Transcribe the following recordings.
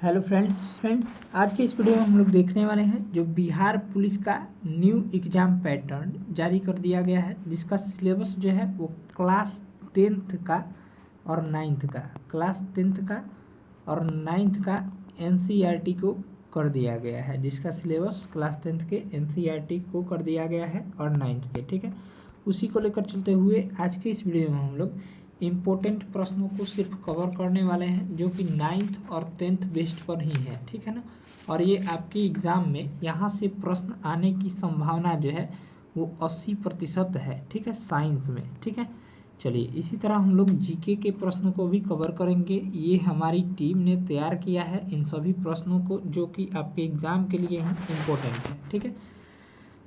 Hello friends आज के इस वीडियो में हम लोग देखने वाले हैं जो बिहार पुलिस का न्यू एग्ज़ाम पैटर्न जारी कर दिया गया है, जिसका सिलेबस जो है वो क्लास 10th का और 9th का एनसीईआरटी को कर दिया गया है। जिसका सिलेबस क्लास 10th के एनसीईआरटी को कर दिया गया है और 9th के, ठीक है। उसी को लेकर चलते हुए आज के इस वीडियो में हम लोग इम्पोर्टेंट प्रश्नों को सिर्फ कवर करने वाले हैं, जो कि 9th और 10th बेस्ड पर ही है, ठीक है ना। और ये आपके एग्ज़ाम में यहाँ से प्रश्न आने की संभावना जो है वो 80% है, ठीक है, साइंस में, ठीक है। चलिए, इसी तरह हम लोग जीके के प्रश्नों को भी कवर करेंगे। ये हमारी टीम ने तैयार किया है इन सभी प्रश्नों को, जो कि आपके एग्ज़ाम के लिए ही इम्पोर्टेंट है, ठीक है।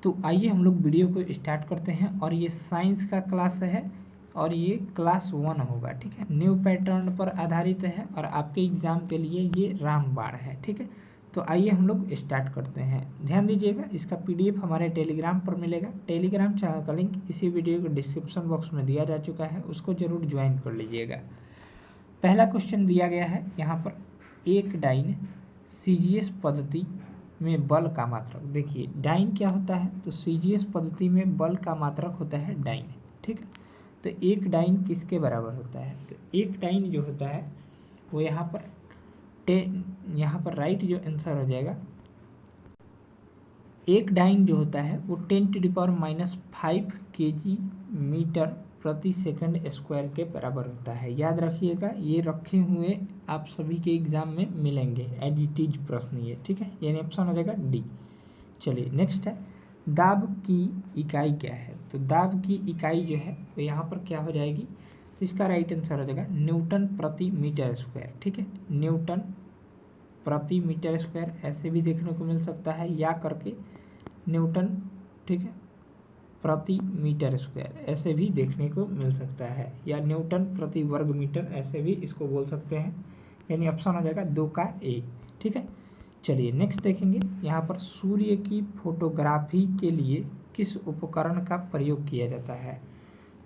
तो आइए हम लोग वीडियो को स्टार्ट करते हैं। और ये साइंस का क्लास है और ये क्लास 1 होगा, ठीक है। न्यू पैटर्न पर आधारित है और आपके एग्ज़ाम के लिए ये रामबाण है, ठीक है। तो आइए हम लोग स्टार्ट करते हैं। ध्यान दीजिएगा, इसका पीडीएफ हमारे टेलीग्राम पर मिलेगा। टेलीग्राम चैनल का लिंक इसी वीडियो के डिस्क्रिप्शन बॉक्स में दिया जा चुका है, उसको ज़रूर ज्वाइन कर लीजिएगा। पहला क्वेश्चन दिया गया है यहाँ पर, एक डाइन सीजीएस पद्धति में बल का मात्रक। देखिए, डाइन क्या होता है, तो सीजीएस पद्धति में बल का मात्रक होता है डाइन, ठीक है। तो एक डाइन किसके बराबर होता है, तो एक डाइन जो होता है वो यहाँ पर राइट जो आंसर हो जाएगा, एक डाइन जो होता है वो 10⁻⁵ kg मीटर प्रति सेकंड स्क्वायर के बराबर होता है। याद रखिएगा, ये रखे हुए आप सभी के एग्जाम में मिलेंगे एज इट इज प्रश्न ये, ठीक है। यानी ऑप्शन हो जाएगा डी। चलिए नेक्स्ट है, दाब की इकाई क्या है, तो दाब की इकाई जो है तो यहाँ पर क्या हो जाएगी, तो इसका राइट आंसर हो जाएगा न्यूटन प्रति मीटर स्क्वायर, ठीक है। न्यूटन प्रति मीटर स्क्वायर ऐसे भी देखने को मिल सकता है, या करके न्यूटन, ठीक है, प्रति मीटर स्क्वायर ऐसे भी देखने को मिल सकता है, या न्यूटन प्रति वर्ग मीटर ऐसे भी इसको बोल सकते हैं। यानी ऑप्शन हो जाएगा 2 का ए, ठीक है। चलिए नेक्स्ट देखेंगे, यहाँ पर सूर्य की फोटोग्राफी के लिए किस उपकरण का प्रयोग किया जाता है,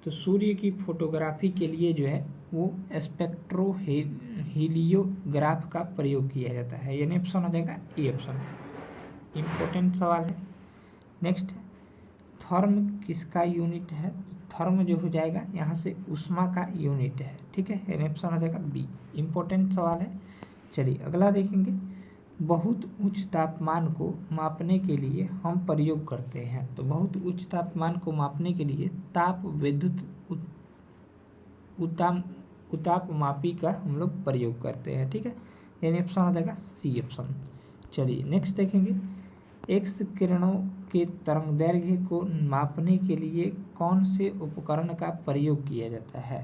तो सूर्य की फोटोग्राफी के लिए जो है वो स्पेक्ट्रो हीलियोग्राफ का प्रयोग किया जाता है। यानी ऑप्शन हो जाएगा ए ऑप्शन। इम्पोर्टेंट सवाल है। नेक्स्ट है, थर्म किसका यूनिट है, थर्म जो हो जाएगा यहाँ से उष्मा का यूनिट है, ठीक है। यानी ऑप्शन हो जाएगा बी। इम्पोर्टेंट सवाल है। चलिए अगला देखेंगे, बहुत उच्च तापमान को मापने के लिए हम प्रयोग करते हैं, तो बहुत उच्च तापमान को मापने के लिए ताप विद्युत उतापमापी का हम लोग प्रयोग करते हैं, ठीक है। यानी ऑप्शन हो जाएगा सी ऑप्शन। चलिए नेक्स्ट देखेंगे, एक्स किरणों के तरंगदैर्घ्य को मापने के लिए कौन से उपकरण का प्रयोग किया जाता है,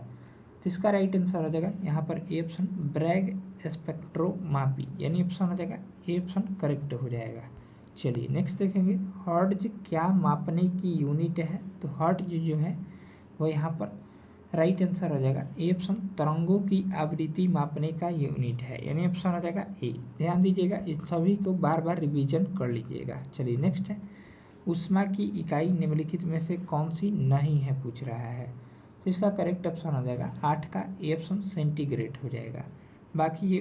तो इसका राइट आंसर हो जाएगा यहाँ पर ए ऑप्शन, ब्रैग स्पेक्ट्रोमापी। यानी ऑप्शन हो जाएगा ए ऑप्शन करेक्ट हो जाएगा। चलिए नेक्स्ट देखेंगे, हर्ट्ज क्या मापने की यूनिट है, तो हर्ट्ज जो है वो यहाँ पर राइट आंसर हो जाएगा ए ऑप्शन, तरंगों की आवृत्ति मापने का यूनिट है। यानी ऑप्शन हो जाएगा ए। ध्यान दीजिएगा, इस सभी को बार बार रिवीजन कर लीजिएगा। चलिए नेक्स्ट है, ऊष्मा की इकाई निम्नलिखित में से कौन सी नहीं है पूछ रहा है, तो इसका करेक्ट ऑप्शन हो जाएगा 8 का ए ऑप्शन, सेंटीग्रेड हो जाएगा। बाकी ये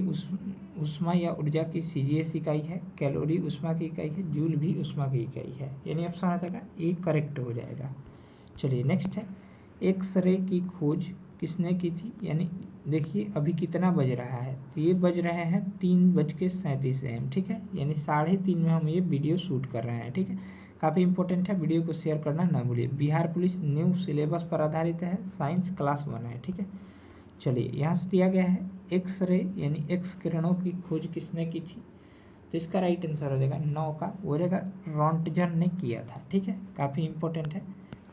ऊष्मा या ऊर्जा की सीजीएस इकाई है, कैलोरी ऊष्मा की इकाई है, जूल भी ऊष्मा की इकाई है। यानी ऑप्शन हो जाएगा ए करेक्ट हो जाएगा। चलिए नेक्स्ट है, एक्सरे की खोज किसने की थी, यानी देखिए अभी कितना बज रहा है, तो ये बज रहे हैं 3:37 AM, ठीक है। यानी 3:30 में हम ये वीडियो शूट कर रहे हैं, ठीक है। काफ़ी इंपॉर्टेंट है, वीडियो को शेयर करना ना भूलिए। बिहार पुलिस न्यू सिलेबस पर आधारित है, साइंस क्लास 1 है, ठीक है। चलिए यहाँ से दिया गया है, एक्सरे यानी एक्स किरणों की खोज किसने की थी, तो इसका राइट आंसर हो जाएगा 9 का हो जाएगा, रॉन्टजन ने किया था, ठीक है। काफ़ी इंपॉर्टेंट है।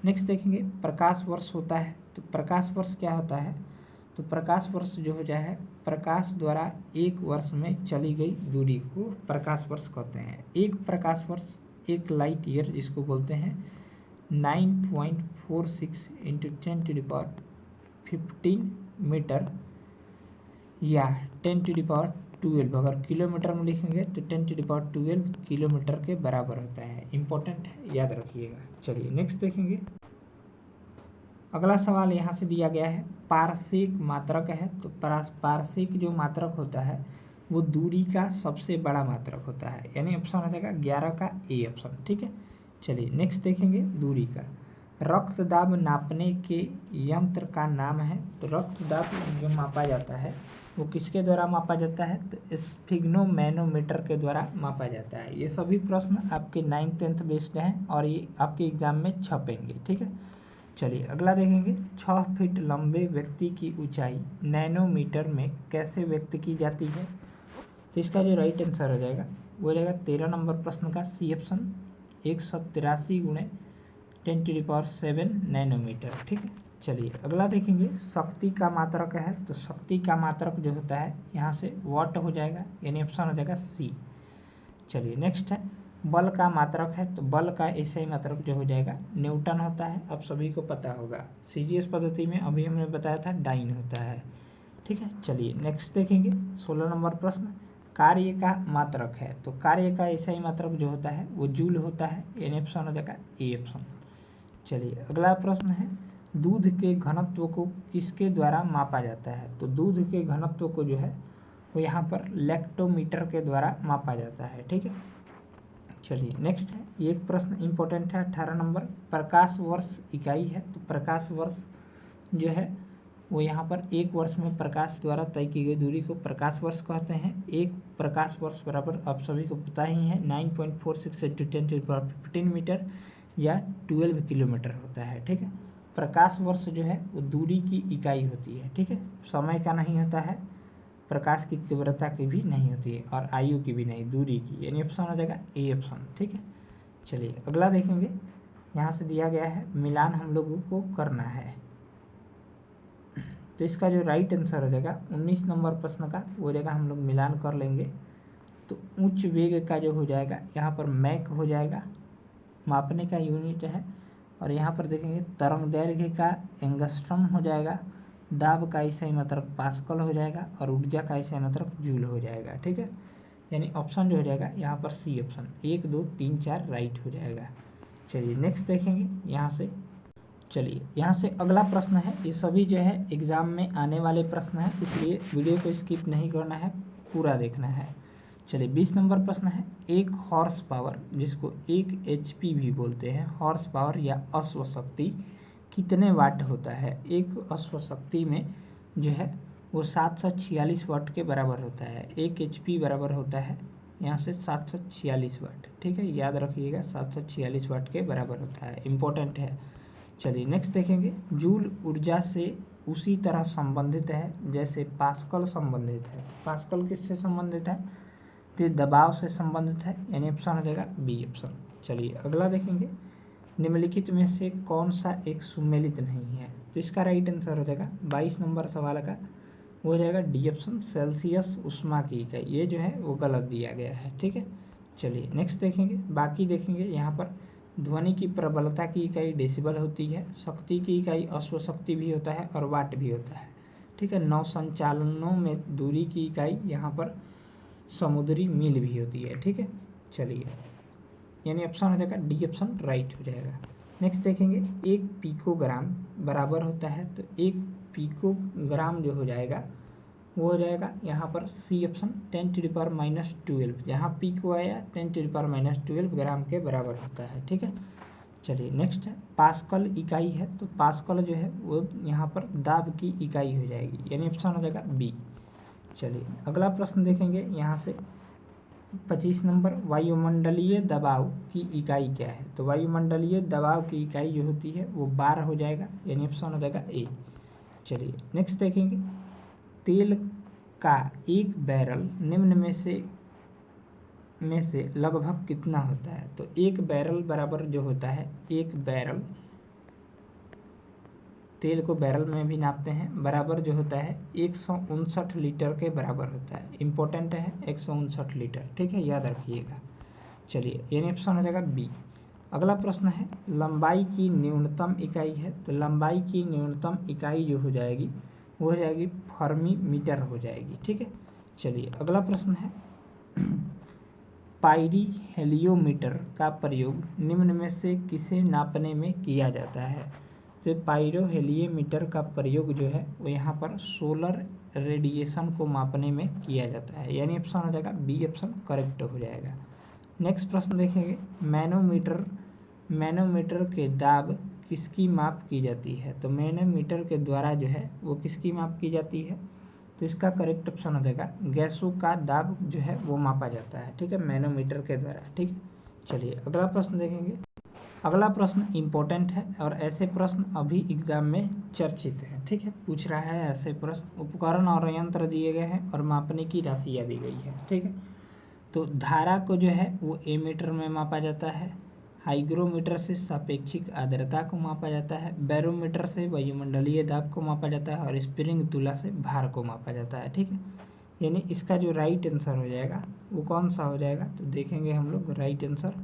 नेक्स्ट देखेंगे, प्रकाश वर्ष होता है, तो प्रकाश वर्ष क्या होता है, तो प्रकाश वर्ष जो हो जाए, प्रकाश द्वारा एक वर्ष में चली गई दूरी को प्रकाश वर्ष कहते हैं। एक प्रकाश वर्ष, एक लाइट ईयर जिसको बोलते हैं, 9.46 × 10⁻15 मीटर, या 10⁻12 अगर किलोमीटर में लिखेंगे तो 10⁻12 किलोमीटर के बराबर होता है। इम्पोर्टेंट है, याद रखिएगा। चलिए नेक्स्ट देखेंगे, अगला सवाल यहाँ से दिया गया है, पारसेक मात्रक है, तो पारसेक जो मात्रक होता है वो दूरी का सबसे बड़ा मात्रक होता है, यानी ऑप्शन हो जाएगा 11 का ए ऑप्शन। ठीक है, चलिए नेक्स्ट देखेंगे दूरी का। रक्तदाब नापने के यंत्र का नाम है, तो रक्तदाब जो मापा जाता है वो किसके द्वारा मापा जाता है, तो स्फिग्नोमैनोमीटर के द्वारा मापा जाता है। ये सभी प्रश्न आपके 9th 10th बेस्ड हैं और ये आपके एग्जाम में छपेंगे। ठीक है, चलिए अगला देखेंगे। 6 फीट लंबे व्यक्ति की ऊंचाई नैनोमीटर में कैसे व्यक्त की जाती है, तो इसका जो राइट आंसर हो जाएगा वो हो जाएगा 13 नंबर प्रश्न का सी ऑप्शन, 183 गुणे 10⁻7 नैनोमीटर। ठीक है, चलिए अगला देखेंगे। शक्ति का मात्रक है, तो शक्ति का मात्रक जो होता है यहाँ से वाट हो जाएगा, यानी ऑप्शन हो जाएगा सी। चलिए नेक्स्ट है। बल का मात्रक है, तो बल का ऐसा ही मात्रक जो हो जाएगा न्यूटन होता है, आप सभी को पता होगा। सीजीएस पद्धति में अभी हमने बताया था डाइन होता है। ठीक है, चलिए नेक्स्ट देखेंगे। 16 नंबर प्रश्न। कार्य का मात्रक है, तो कार्य का ऐसा ही मात्रक जो होता है वो जूल होता है, यानी ऑप्शन हो जाएगा ए ऑप्शन। चलिए अगला प्रश्न है। दूध के घनत्व को किसके द्वारा मापा जाता है, तो दूध के घनत्व को जो है वो यहाँ पर लैक्टोमीटर के द्वारा मापा जाता है। ठीक है, चलिए नेक्स्ट है। एक प्रश्न इंपॉर्टेंट है 18 नंबर। प्रकाश वर्ष इकाई है, तो प्रकाश वर्ष जो है वो यहाँ पर एक वर्ष में प्रकाश द्वारा तय की गई दूरी को प्रकाश वर्ष कहते हैं। एक प्रकाश वर्ष बराबर आप सभी को पता ही है 9.46 × 10⁻15 मीटर या 12 किलोमीटर होता है। ठीक है, प्रकाश वर्ष जो है वो दूरी की इकाई होती है। ठीक है, समय का नहीं होता है, प्रकाश की तीव्रता की भी नहीं होती है और आयु की भी नहीं, दूरी की, यानी ऑप्शन हो जाएगा ए ऑप्शन। ठीक है, चलिए अगला देखेंगे। यहाँ से दिया गया है मिलान हम लोगों को करना है, तो इसका जो राइट आंसर हो जाएगा 19 नंबर प्रश्न का वो हो जाएगा, हम लोग मिलान कर लेंगे। तो उच्च वेग का जो हो जाएगा यहाँ पर मैक हो जाएगा, मापने का यूनिट है। और यहाँ पर देखेंगे तरंग दैर्घ्य का एंगस्ट्रम हो जाएगा, दाब का ऐसा ही मात्रक पास्कल हो जाएगा और ऊर्जा का ऐसा ही मात्रक जूल हो जाएगा। ठीक है, यानी ऑप्शन जो हो जाएगा यहाँ पर सी ऑप्शन, 1 2 3 4 राइट हो जाएगा। चलिए नेक्स्ट देखेंगे यहाँ से। चलिए यहाँ से अगला प्रश्न है, ये सभी जो है एग्जाम में आने वाले प्रश्न है, इसलिए वीडियो को स्किप नहीं करना है, पूरा देखना है। चलिए 20 नंबर प्रश्न है। एक हॉर्स पावर, जिसको 1 HP भी बोलते हैं, हॉर्स पावर या अश्वशक्ति कितने वाट होता है। एक अश्वशक्ति में जो है वो 746 वाट के बराबर होता है। 1 HP बराबर होता है यहाँ से 746 वाट। ठीक है, याद रखिएगा 746 वाट के बराबर होता है, इम्पोर्टेंट है। चलिए नेक्स्ट देखेंगे। जूल ऊर्जा से उसी तरह संबंधित है जैसे पास्कल संबंधित है। पास्कल किससे संबंधित है, तो दबाव से संबंधित है, यानी ऑप्शन हो जाएगा बी ऑप्शन। चलिए अगला देखेंगे। निम्नलिखित में से कौन सा एक सुमेलित नहीं है, तो इसका राइट आंसर हो जाएगा 22 नंबर सवाल का वो हो जाएगा डी ऑप्शन, सेल्सियस उष्मा की इकाई। ये जो है वो गलत दिया गया है। ठीक है, चलिए नेक्स्ट देखेंगे। बाकी देखेंगे यहाँ पर ध्वनि की प्रबलता की इकाई डेसिबल होती है, शक्ति की इकाई अश्वशक्ति भी होता है और वाट भी होता है। ठीक है, नौ संचालनों में दूरी की इकाई यहाँ पर समुद्री मील भी होती है। ठीक है, चलिए यानी ऑप्शन हो जाएगा डी ऑप्शन राइट हो जाएगा। नेक्स्ट देखेंगे। 1 पिकोग्राम बराबर होता है, तो 1 पिकोग्राम जो हो जाएगा वो हो जाएगा यहाँ पर सी ऑप्शन 10⁻⁻12, जहाँ पिको आया 10⁻⁻12 ग्राम के बराबर होता है। ठीक है, चलिए नेक्स्ट है। पास्कल इकाई है, तो पास्कल जो है वो यहाँ पर दाब की इकाई हो जाएगी, यानी ऑप्शन हो जाएगा बी। चलिए अगला प्रश्न देखेंगे यहाँ से 25 नंबर। वायुमंडलीय दबाव की इकाई क्या है, तो वायुमंडलीय दबाव की इकाई जो होती है वो बार हो जाएगा, यानी ऑप्शन हो जाएगा ए। चलिए नेक्स्ट देखेंगे। तेल का एक बैरल निम्न में से लगभग कितना होता है, तो एक बैरल बराबर जो होता है, एक बैरल तेल को बैरल में भी नापते हैं, बराबर जो होता है 159 लीटर के बराबर होता है। इम्पोर्टेंट है 159 लीटर। ठीक है, याद रखिएगा। चलिए यानी ऑप्शन हो जाएगा बी। अगला प्रश्न है। लंबाई की न्यूनतम इकाई है, तो लंबाई की न्यूनतम इकाई जो हो जाएगी वो हो जाएगी फर्मी मीटर हो जाएगी। ठीक है, चलिए अगला प्रश्न है। पायरी हेलियोमीटर का प्रयोग निम्न में से किसे नापने में किया जाता है, तो पायरोहेलियोमीटर का प्रयोग जो है वो यहाँ पर सोलर रेडिएशन को मापने में किया जाता है, यानी ऑप्शन हो जाएगा बी ऑप्शन करेक्ट हो जाएगा। नेक्स्ट प्रश्न देखेंगे, मैनोमीटर के दाब किसकी माप की जाती है? तो मैनोमीटर के द्वारा जो है वो किसकी माप की जाती है? तो इसका करेक्ट ऑप्शन हो जाएगा गैसों का दाब जो है वो मापा जाता है, ठीक है, मैनोमीटर के द्वारा, ठीक है। चलिए अगला प्रश्न देखेंगे। अगला प्रश्न इम्पोर्टेंट है और ऐसे प्रश्न अभी एग्जाम में चर्चित हैं, ठीक है, पूछ रहा है ऐसे प्रश्न। उपकरण और यंत्र दिए गए हैं और मापने की राशियाँ दी गई है, ठीक है। तो धारा को जो है वो एमीटर में मापा जाता है, हाइग्रोमीटर से सापेक्षिक आर्द्रता को मापा जाता है, बैरोमीटर से वायुमंडलीय दाब को मापा जाता है और स्प्रिंग तुला से भार को मापा जाता है, ठीक है। यानी इसका जो राइट आंसर हो जाएगा वो कौन सा हो जाएगा? तो देखेंगे हम लोग राइट आंसर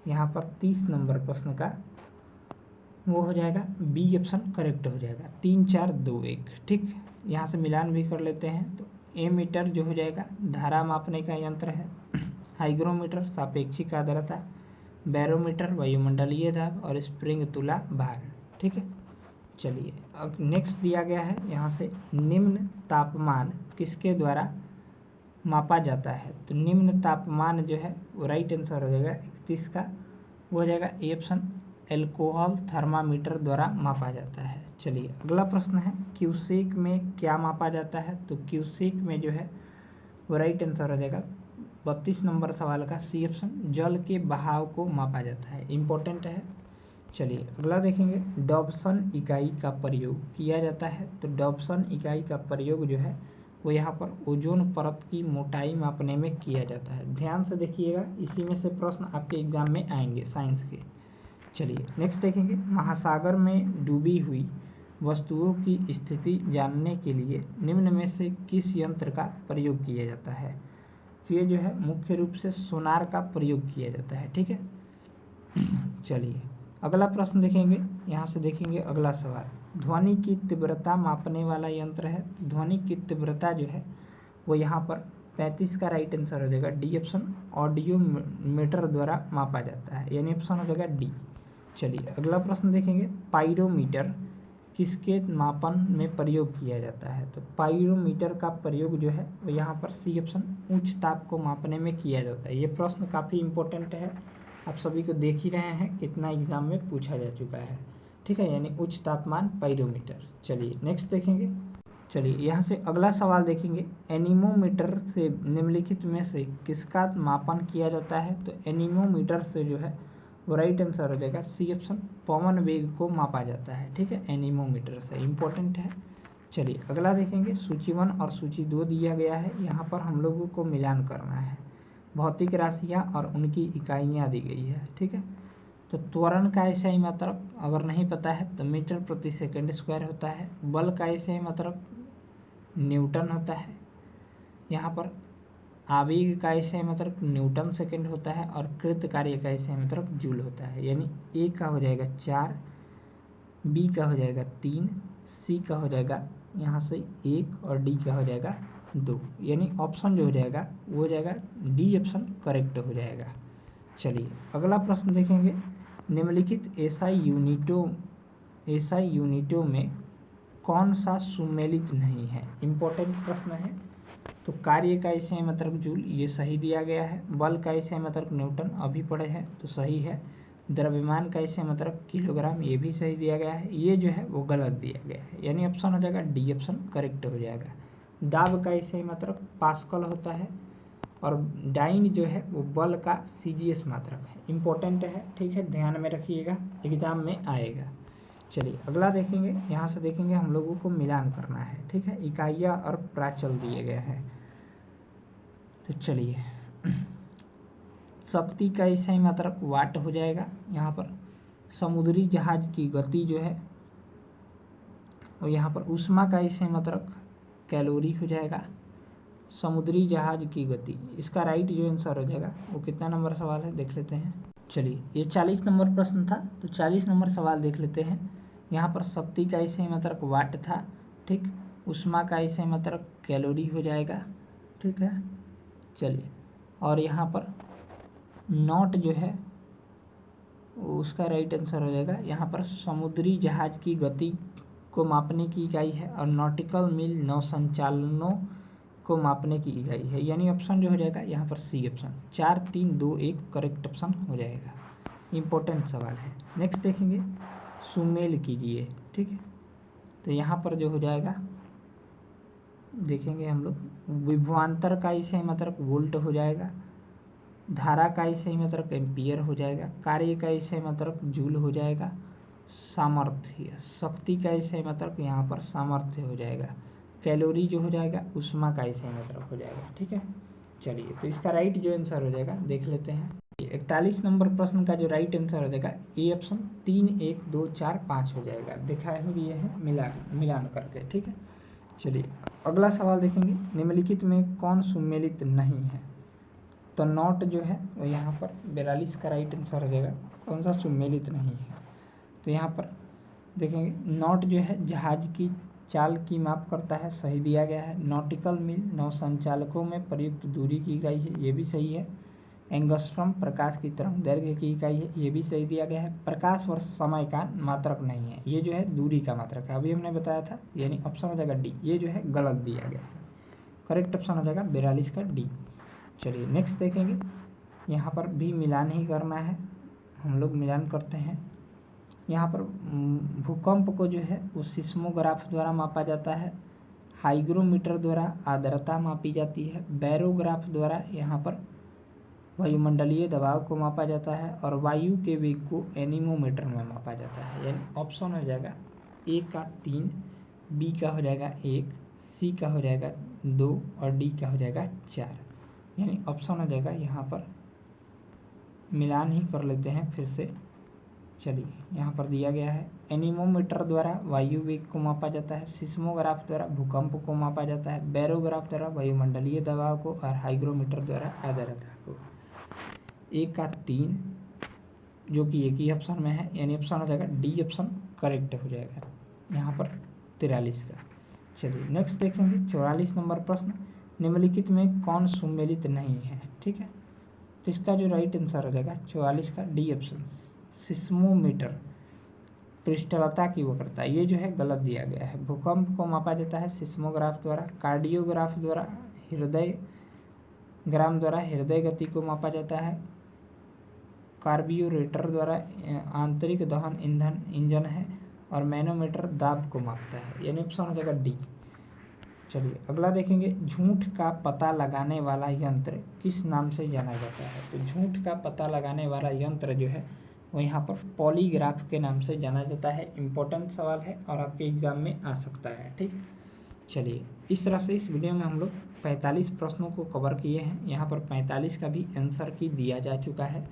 यहाँ पर 30 नंबर प्रश्न का वो हो जाएगा बी ऑप्शन करेक्ट हो जाएगा, 3 4 2 1, ठीक। यहाँ से मिलान भी कर लेते हैं। तो एमीटर जो हो जाएगा धारा मापने का यंत्र है, हाइग्रोमीटर सापेक्षिक आर्द्रता, बैरोमीटर वायुमंडलीय दाब और स्प्रिंग तुला भार, ठीक है। चलिए अब नेक्स्ट दिया गया है यहाँ से, निम्न तापमान किसके द्वारा मापा जाता है? तो निम्न तापमान जो है वो राइट आंसर हो जाएगा 31 का, वो हो जाएगा ए ऑप्शन एल्कोहल थर्मामीटर द्वारा मापा जाता है। चलिए अगला प्रश्न है, क्यूसेक में क्या मापा जाता है? तो क्यूसेक में जो है वो राइट आंसर हो जाएगा 32 नंबर सवाल का सी ऑप्शन, जल के बहाव को मापा जाता है, इम्पोर्टेंट है। चलिए अगला देखेंगे, डॉप्सन इकाई का प्रयोग किया जाता है। तो डॉप्सन इकाई का प्रयोग जो है वो यहाँ पर ओजोन परत की मोटाई मापने में किया जाता है। ध्यान से देखिएगा, इसी में से प्रश्न आपके एग्जाम में आएंगे साइंस के। चलिए नेक्स्ट देखेंगे, महासागर में डूबी हुई वस्तुओं की स्थिति जानने के लिए निम्न में से किस यंत्र का प्रयोग किया जाता है? तो ये जो है मुख्य रूप से सोनार का प्रयोग किया जाता है, ठीक है। चलिए अगला प्रश्न देखेंगे, यहाँ से देखेंगे अगला सवाल, ध्वनि की तीव्रता मापने वाला यंत्र है। ध्वनि की तीव्रता जो है वो यहाँ पर 35 का राइट आंसर हो जाएगा डी ऑप्शन, ऑडियोमीटर द्वारा मापा जाता है, यानी ऑप्शन हो जाएगा डी। चलिए अगला प्रश्न देखेंगे, पाइरोमीटर किसके मापन में प्रयोग किया जाता है? तो पाइरोमीटर का प्रयोग जो है वो यहाँ पर सी ऑप्शन, उच्च ताप को मापने में किया जाता है। ये प्रश्न काफ़ी इंपॉर्टेंट है, आप सभी को देख ही रहे हैं कितना एग्जाम में पूछा जा चुका है, ठीक है, यानी उच्च तापमान पाइरोमीटर। चलिए नेक्स्ट देखेंगे। चलिए यहाँ से अगला सवाल देखेंगे, एनीमोमीटर से निम्नलिखित में से किसका मापन किया जाता है? तो एनीमोमीटर से जो है वो राइट आंसर हो जाएगा सी ऑप्शन, पवन वेग को मापा जाता है, ठीक है, एनीमोमीटर से, इम्पोर्टेंट है। चलिए अगला देखेंगे, सूची 1 और सूची 2 दिया गया है, यहाँ पर हम लोगों को मिलान करना है। भौतिक राशियाँ और उनकी इकाइयाँ दी गई है, ठीक है। तो त्वरण का SI मात्रक अगर नहीं पता है तो मीटर प्रति सेकंड स्क्वायर होता है, बल का SI मात्रक न्यूटन होता है, यहाँ पर आवेग का SI मात्रक न्यूटन सेकंड होता है और कृत कार्य का SI मात्रक जूल होता है, यानी A का हो जाएगा 4, B का हो जाएगा 3, C का हो जाएगा यहाँ से 1 और D का हो जाएगा 2, यानी ऑप्शन जो हो जाएगा वो हो जाएगा डी ऑप्शन करेक्ट हो जाएगा। चलिए अगला प्रश्न देखेंगे, निम्नलिखित SI यूनिटों में कौन सा सुमेलित नहीं है? इम्पोर्टेंट प्रश्न है। तो कार्य का SI मात्रक जूल, ये सही दिया गया है। बल का SI मात्रक न्यूटन, अभी पढ़े हैं तो सही है। द्रव्यमान का SI मात्रक किलोग्राम, ये भी सही दिया गया है। ये जो है वो गलत दिया गया है, यानी ऑप्शन हो जाएगा डी ऑप्शन करेक्ट हो जाएगा। दाब का SI मात्रक पास्कल होता है और डाइन जो है वो बल का CGS मात्रक है, इम्पोर्टेंट है, ठीक है, ध्यान में रखिएगा, एग्जाम में आएगा। चलिए अगला देखेंगे, यहाँ से देखेंगे हम लोगों को मिलान करना है, ठीक है, इकाइयाँ और प्राचल दिए गए हैं। तो चलिए शक्ति का SI मात्रक वाट हो जाएगा। यहाँ पर समुद्री जहाज की गति जो है और यहाँ पर ऊष्मा का SI मात्रक कैलोरी हो जाएगा। समुद्री जहाज की गति, इसका राइट जो आंसर हो जाएगा वो कितना नंबर सवाल है देख लेते हैं। चलिए ये 40 नंबर प्रश्न था, तो 40 नंबर सवाल देख लेते हैं। यहाँ पर शक्ति का SI मात्रक वाट था, ठीक, ऊष्मा का SI मात्रक कैलोरी हो जाएगा, ठीक है। चलिए और यहाँ पर नॉट जो है उसका राइट आंसर हो जाएगा यहाँ पर समुद्री जहाज की गति को मापने की इकाई है और नॉटिकल मील नौ संचालनों को मापने की इकाई है, यानी ऑप्शन जो हो जाएगा यहाँ पर सी ऑप्शन। 4 3 2 1 करेक्ट ऑप्शन हो जाएगा। इम्पोर्टेंट सवाल है। नेक्स्ट देखेंगे, सुमेल कीजिए, ठीक है। तो यहाँ पर जो हो जाएगा देखेंगे हम लोग, विभवांतर का इसे मात्रक वोल्ट हो जाएगा, धारा का इसे मात्रक एम्पियर हो जाएगा, कार्य का इसे मात्रक जूल हो जाएगा, सामर्थ्य शक्ति का इसे मात्रक यहाँ पर सामर्थ्य हो जाएगा, कैलोरी जो हो जाएगा उष्मा का इसे मात्रक हो जाएगा, ठीक है। चलिए, तो इसका राइट जो आंसर हो जाएगा देख लेते हैं। 41 नंबर प्रश्न का जो राइट आंसर हो जाएगा ए ऑप्शन 3 1 2 4 5 हो जाएगा। दिखाए हुए ये है मिलान करके, ठीक है। चलिए अगला सवाल देखेंगे, निम्नलिखित में कौन सुमेलित नहीं है। तो नॉट जो है वो यहाँ पर 42 का राइट आंसर हो जाएगा, कौन सा सुमेलित नहीं है। तो यहाँ पर देखेंगे, नॉट जो है जहाज की चाल की माप करता है, सही दिया गया है। नॉटिकल मील नौ संचालकों में प्रयुक्त दूरी की इकाई है, ये भी सही है। एंगस्ट्रॉम प्रकाश की तरंग दैर्घ्य की इकाई है, ये भी सही दिया गया है। प्रकाश वर्ष समय का मात्रक नहीं है, ये जो है दूरी का मात्रक है, अभी हमने बताया था, यानी ऑप्शन हो जाएगा डी। ये जो है गलत दिया गया है, करेक्ट ऑप्शन हो जाएगा 42 का डी। चलिए नेक्स्ट देखेंगे, यहाँ पर भी मिलान ही करना है, हम लोग मिलान करते हैं। यहाँ पर भूकंप को जो है वो सिस्मोग्राफ द्वारा मापा जाता है, हाइग्रोमीटर द्वारा आर्द्रता मापी जाती है, बैरोग्राफ द्वारा यहाँ पर वायुमंडलीय दबाव को मापा जाता है, और वायु के वेग को एनीमोमीटर में मापा जाता है। यानी ऑप्शन हो जाएगा ए का 3, बी का हो जाएगा 1, सी का हो जाएगा 2 और डी का हो जाएगा 4। यानी ऑप्शन हो जाएगा यहाँ पर, मिलान ही कर लेते हैं फिर से। चलिए यहाँ पर दिया गया है, एनीमोमीटर द्वारा वायु वेग को मापा जाता है, सिस्मोग्राफ द्वारा भूकंप को मापा जाता है, बैरोग्राफ द्वारा वायुमंडलीय दबाव को, और हाइग्रोमीटर द्वारा आर्द्रता को। एक का 3 जो कि एक ही ऑप्शन में है, यानी ऑप्शन हो जाएगा डी ऑप्शन करेक्ट हो जाएगा यहाँ पर 43 का। चलिए नेक्स्ट देखेंगे 44 नंबर प्रश्न, निम्नलिखित में कौन सुमेलित नहीं है, ठीक है। तो इसका जो राइट आंसर हो जाएगा 44 का डी ऑप्शन, सिस्मोमीटर पृष्ठलता की वक्रता, ये जो है गलत दिया गया है। भूकंप को मापा जाता है सिस्मोग्राफ द्वारा, कार्डियोग्राफ द्वारा ग्राम द्वारा हृदय गति को मापा जाता है, कार्ब्यूरेटर द्वारा आंतरिक दहन ईंधन इंजन है, और मैनोमीटर दाब को मापता है, यानी ऑप्शन हो जाएगा डी। चलिए अगला देखेंगे, झूठ का पता लगाने वाला यंत्र किस नाम से जाना जाता है। तो झूठ का पता लगाने वाला यंत्र जो है वो यहाँ पर पॉलीग्राफ के नाम से जाना जाता है। इम्पोर्टेंट सवाल है और आपके एग्जाम में आ सकता है, ठीक है। चलिए इस तरह से इस वीडियो में हम लोग 45 प्रश्नों को कवर किए हैं। यहाँ पर 45 का भी आंसर की दिया जा चुका है।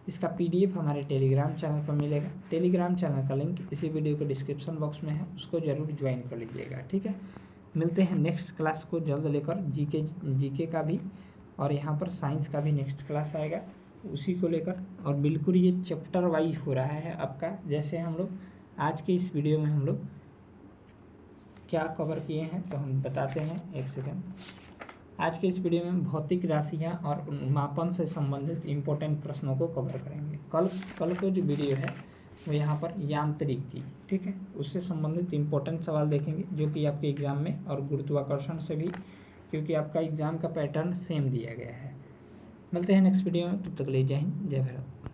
इसका PDF हमारे टेलीग्राम चैनल पर मिलेगा। टेलीग्राम चैनल का लिंक इसी वीडियो के डिस्क्रिप्शन बॉक्स में है, उसको जरूर ज्वाइन कर लीजिएगा, ठीक है। मिलते हैं नेक्स्ट क्लास को जल्द लेकर, जीके का भी, और यहाँ पर साइंस का भी नेक्स्ट क्लास आएगा उसी को लेकर। और बिल्कुल ये चैप्टर वाइज हो रहा है आपका, जैसे हम लोग आज के इस वीडियो में हम लोग क्या कवर किए हैं तो हम बताते हैं, एक सेकेंड। आज के इस वीडियो में भौतिक राशियाँ और मापन से संबंधित इम्पोर्टेंट प्रश्नों को कवर करेंगे। कल को जो वीडियो है वो यहाँ पर यांत्रिक की, ठीक है, उससे संबंधित इम्पोर्टेंट सवाल देखेंगे जो कि आपके एग्ज़ाम में, और गुरुत्वाकर्षण से भी, क्योंकि आपका एग्ज़ाम का पैटर्न सेम दिया गया है। मिलते हैं नेक्स्ट वीडियो में, तब तक ले जय हिंद जय भारत।